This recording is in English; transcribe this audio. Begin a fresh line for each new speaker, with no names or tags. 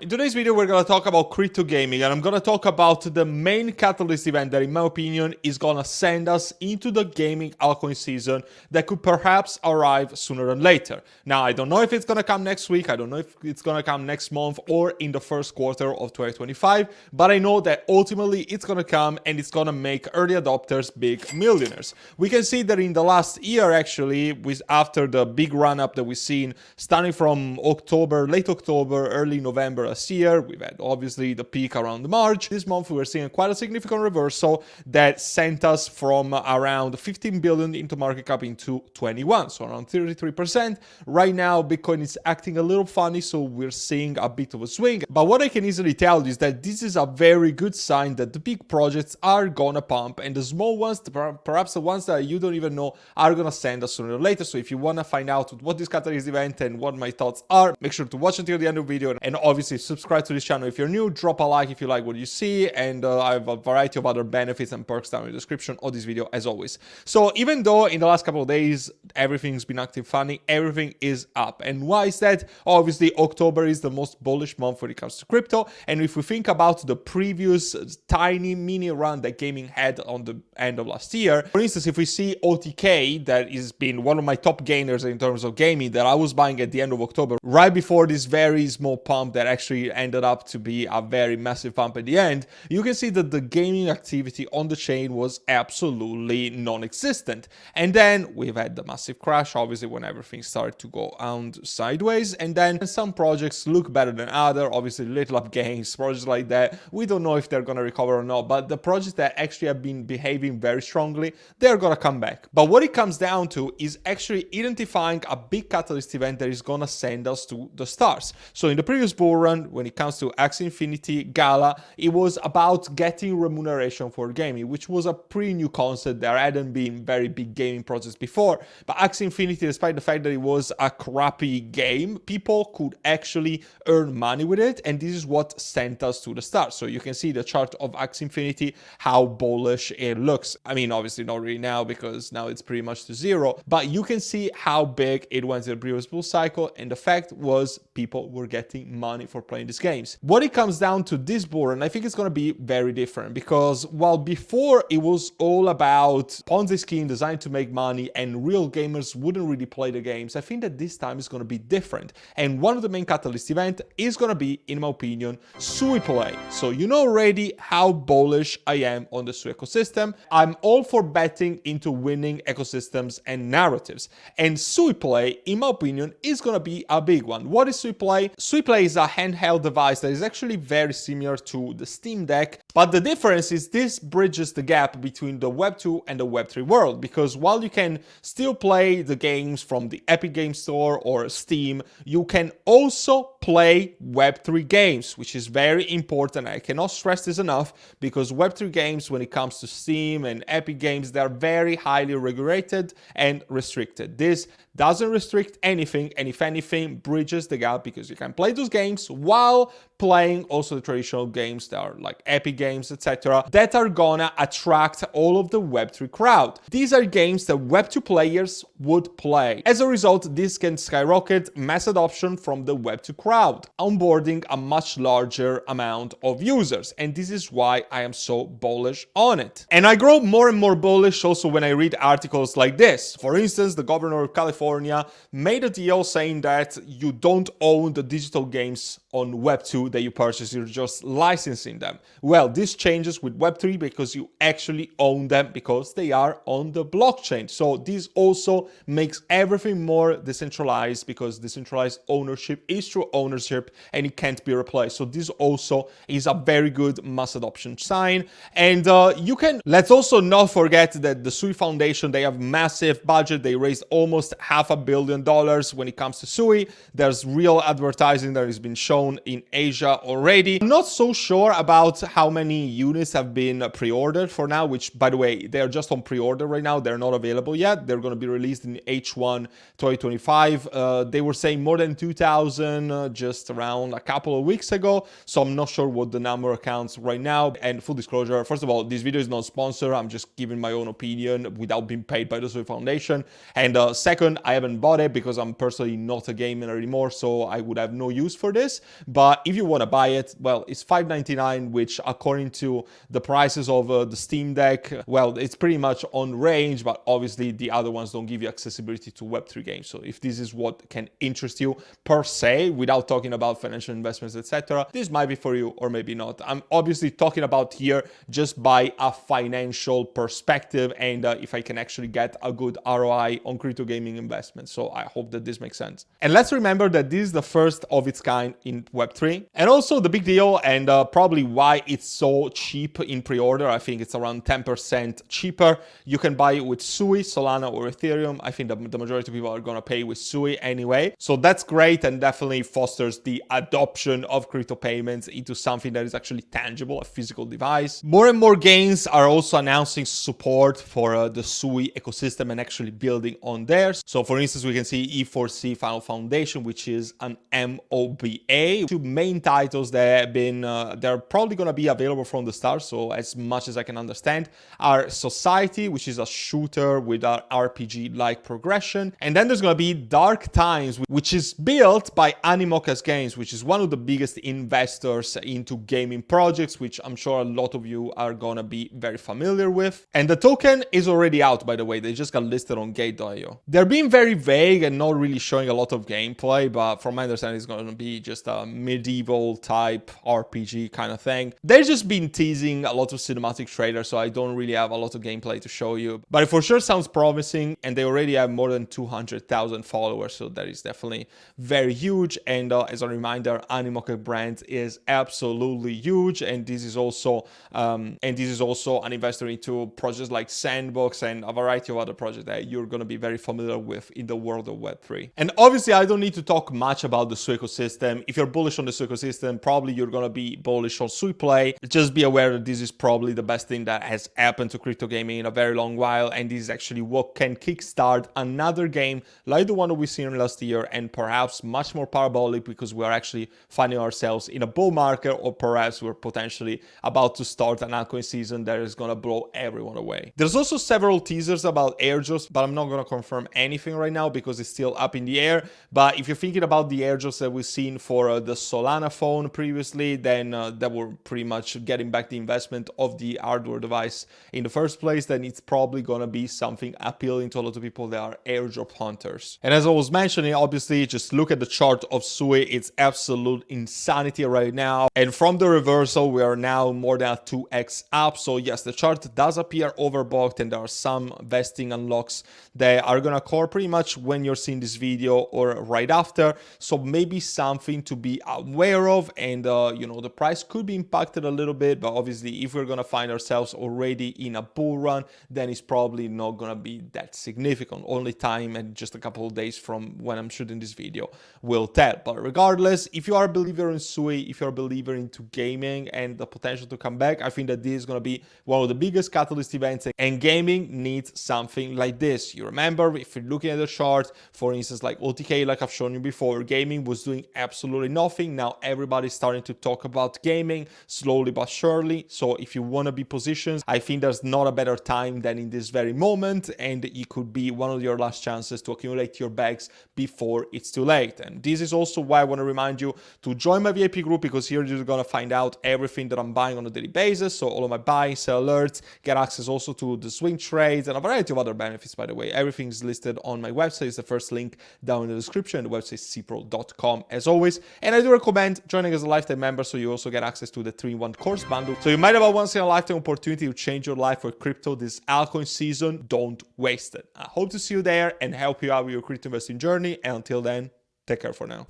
In today's video, we're going to talk about crypto gaming, and I'm going to talk about the main catalyst event that, in my opinion, is going to send us into the gaming altcoin season that could perhaps arrive sooner than later. Now, I don't know if it's going to come next week, I don't know if it's going to come next month or in the first quarter of 2025, but I know that ultimately it's going to come and it's going to make early adopters big millionaires. We can see that in the last year, actually, after the big run-up that we've seen starting from October, late October, early November, last year. We've had obviously the peak around March. This month we were seeing quite a significant reversal that sent us from around 15 billion into market cap into 21, so around 33%. Right now Bitcoin is acting a little funny, so we're seeing a bit of a swing. But what I can easily tell you is that this is a very good sign that the big projects are gonna pump, and the small ones, perhaps the ones that you don't even know, are gonna send us sooner or later. So if you wanna find out what this catalyst event and what my thoughts are, make sure to watch until the end of the video, and obviously subscribe to this channel if you're new, drop a like if you like what you see, and I have a variety of other benefits and perks down in the description of this video as always. So even though in the last couple of days everything's been acting funny, everything is up. And why is that? Obviously October is the most bullish month when it comes to crypto, and if we think about the previous tiny mini run that gaming had on the end of last year, for instance, if we see OTK, that has been one of my top gainers in terms of gaming, that I was buying at the end of October, right before this very small pump that actually ended up to be a very massive pump at the end, you can see that the gaming activity on the chain was absolutely non-existent. And then we've had the massive crash, obviously, when everything started to go out sideways, and then some projects look better than other. Obviously Little Up Games, projects like that, we don't know if they're gonna recover or not, but the projects that actually have been behaving very strongly, they're gonna come back. But what it comes down to is actually identifying a big catalyst event that is gonna send us to the stars. So in the previous bull run, when it comes to Axie Infinity Gala, it was about getting remuneration for gaming, which was a pretty new concept. There hadn't been very big gaming projects before, but Axie Infinity, despite the fact that it was a crappy game, people could actually earn money with it, and this is what sent us to the stars. So you can see the chart of Axie Infinity, how bullish it looks. I mean, obviously not really now, because now it's pretty much to zero, but you can see how big it went in the previous bull cycle, and the fact was people were getting money for playing these games. What it comes down to this bull run, I think it's going to be very different, because while before it was all about Ponzi scheme designed to make money and real gamers wouldn't really play the games, I think that this time is going to be different. And one of the main catalyst event is going to be, in my opinion, SUI play. So you know already how bullish I am on the SUI ecosystem. I'm all for betting into winning ecosystems and narratives. And SUI play, in my opinion, is going to be a big one. What is SUI play? SUI play is a handheld device that is actually very similar to the Steam Deck, but the difference is this bridges the gap between the Web 2 and the Web 3 world, because while you can still play the games from the Epic Game Store or Steam, you can also play Web 3 games, which is very important. I cannot stress this enough, because Web 3 games, when it comes to Steam and Epic Games, they are very highly regulated and restricted. This doesn't restrict anything, and if anything, bridges the gap, because you can play those games while playing also the traditional games that are like Epic Games, etc., that are gonna attract all of the Web3 crowd. These are games that Web2 players would play. As a result, this can skyrocket mass adoption from the Web2 crowd, onboarding a much larger amount of users, and this is why I am so bullish on it. And I grow more and more bullish also when I read articles like this. For instance, the governor of California made a deal saying that you don't own the digital games on Web2 that you purchase, you're just licensing them. Well, this changes with Web3 because you actually own them, because they are on the blockchain. So this also makes everything more decentralized, because decentralized ownership is true ownership and it can't be replaced. So this also is a very good mass adoption sign. And let's also not forget that the SUI Foundation, they have massive budget. They raised almost $500 million when it comes to SUI. There's real advertising that has been shown in Asia already. I'm not so sure about how many units have been pre-ordered for now, which, by the way, they're just on pre-order right now. They're not available yet. They're going to be released in H1 2025. They were saying more than 2,000 just around a couple of weeks ago, so I'm not sure what the number counts right now. And full disclosure, first of all, this video is not sponsored. I'm just giving my own opinion without being paid by the SUI Foundation. And second, I haven't bought it because I'm personally not a gamer anymore, so I would have no use for this. But if you want to buy it, well, it's $5.99, which according to the prices of the Steam Deck, well, it's pretty much on range, but obviously the other ones don't give you accessibility to Web3 games. So if this is what can interest you per se, without talking about financial investments, etc., this might be for you or maybe not. I'm obviously talking about here just by a financial perspective and if I can actually get a good ROI on crypto gaming investments. So I hope that this makes sense. And let's remember that this is the first of its kind in Web3. And also the big deal and probably why it's so cheap in pre-order, I think it's around 10% cheaper. You can buy it with SUI, Solana or Ethereum. I think the majority of people are going to pay with SUI anyway. So that's great and definitely fosters the adoption of crypto payments into something that is actually tangible, a physical device. More and more games are also announcing support for the SUI ecosystem and actually building on theirs. So for instance, we can see E4C Final Foundation, which is an MOBA. Two main titles that have been, they're probably going to be available from the start. So as much as I can understand, are Society, which is a shooter with an RPG-like progression. And then there's going to be Dark Times, which is built by Animoca's Games, which is one of the biggest investors into gaming projects, which I'm sure a lot of you are going to be very familiar with. And the token is already out, by the way. They just got listed on Gate.io. They're being very vague and not really showing a lot of gameplay, but from my understanding, it's going to be just a medieval type RPG kind of thing. They've just been teasing a lot of cinematic trailers, so I don't really have a lot of gameplay to show you. But it for sure sounds promising, and they already have more than 200,000 followers, so that is definitely very huge. And as a reminder, Animoca brand is absolutely huge, and this is also an investor into projects like Sandbox and a variety of other projects that you're going to be very familiar with in the world of Web3. And obviously, I don't need to talk much about the SUI ecosystem. If you're bullish on the SUI ecosystem, probably you're going to be bullish on SUI Play. Just be aware that this is probably the best thing that has happened to crypto gaming in a very long while, and this is actually what can kickstart another game like the one that we've seen last year, and perhaps much more parabolic because we are actually finding ourselves in a bull market, or perhaps we're potentially about to start an altcoin season that is going to blow everyone away. There's also several teasers about airdrops, but I'm not going to confirm anything right now because it's still up in the air. But if you're thinking about the airdrops that we've seen for the Solana phone previously, then that were pretty much getting back the investment of the hardware device in the first place, then it's probably going to be something appealing to a lot of people that are airdrop hunters. And as I was mentioning, obviously, just look at the chart of SUI. It's absolute insanity right now. And from the reversal, we are now more than 2x up. So yes, the chart does appear overbought, and there are some vesting unlocks that are going to occur pretty much when you're seeing this video or right after. So maybe something to be aware of. And, you know, the price could be impacted a little bit, but obviously if we're going to find ourselves already in a bull run, then it's probably not going to be that significant. Only time and just a couple of days from when I'm shooting this video will tell. But regardless, if you are a believer in SUI, if you're a believer into gaming and the potential to come back, I think that this is going to be one of the biggest catalyst events, and gaming needs something like this. You remember, if you're looking at the chart, for instance, like OTK, like I've shown you before, gaming was doing absolutely nothing. Now everybody's starting to talk about gaming slowly but surely. So if you want to be positioned, I think there's not a better time than in this very moment, and it could be one of your last chances to accumulate your bags before it's too late. And this is also why I want to remind you to join my VIP group, because here you're going to find out everything that I'm buying on a daily basis. So all of my buy, sell alerts, get access also to the swing trades and a variety of other benefits, by the way. Everything is listed on my website. It's the first link down in the description. The website is cpro.com as always. And I do recommend joining as a lifetime member, so you also get access to the 3-in-1 course bundle. So you might have a once-in-a-lifetime opportunity to change your life with crypto this altcoin season. Don't waste it. I hope to see you there and help you out with your crypto investing journey. And until then, take care for now.